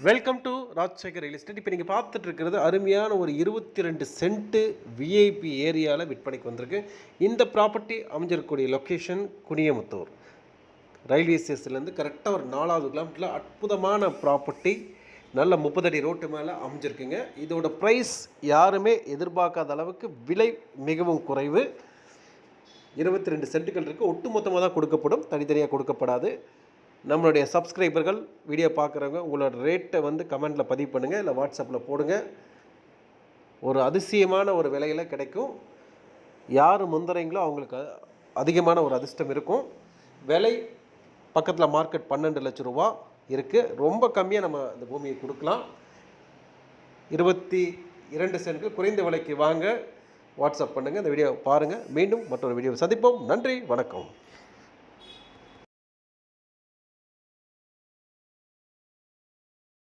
Welcome to Rajasekar real estate. இப்போ நீங்கள் பார்த்துட்டு இருக்கிறது அருமையான ஒரு 22 சென்ட்டு விஐபி ஏரியாவில் விற்பனைக்கு வந்திருக்கு. இந்த ப்ராப்பர்ட்டி அமைஞ்சிருக்கக்கூடிய லொக்கேஷன் குனியமுத்தூர் ரயில்வே ஸ்டேஷன்லேருந்து கரெக்டாக ஒரு 4வது கிலோமீட்டரில் அற்புதமான ப்ராப்பர்ட்டி. நல்ல 30 அடி ரோட்டு மேலே அமைஞ்சிருக்குங்க. இதோட ப்ரைஸ் யாருமே எதிர்பார்க்காத அளவுக்கு விலை மிகவும் குறைவு. 22 சென்ட்டுகள் இருக்குது. ஒட்டு மொத்தமாக தான் கொடுக்கப்படும், தனித்தனியாக கொடுக்கப்படாது. நம்மளுடைய சப்ஸ்கிரைபர்கள் வீடியோ பார்க்குறவங்க உங்களோட ரேட்டை கமெண்டில் பதிவு பண்ணுங்கள், இல்லை வாட்ஸ்அப்பில் போடுங்க. ஒரு அதிசயமான ஒரு விலையில் கிடைக்கும். யார் முந்துறீங்களோ அவங்களுக்கு அதிகமான ஒரு அதிர்ஷ்டம் இருக்கும். விலை பக்கத்தில் மார்க்கெட் 12 லட்சம் ரூபா இருக்குது. ரொம்ப கம்மியாக நம்ம இந்த பூமியை கொடுக்கலாம். 22 சென்ட்கள் குறைந்த விலைக்கு வாங்க. வாட்ஸ்அப் பண்ணுங்கள், இந்த வீடியோ பாருங்கள். மீண்டும் மற்றொரு வீடியோ சந்திப்போம். நன்றி, வணக்கம்.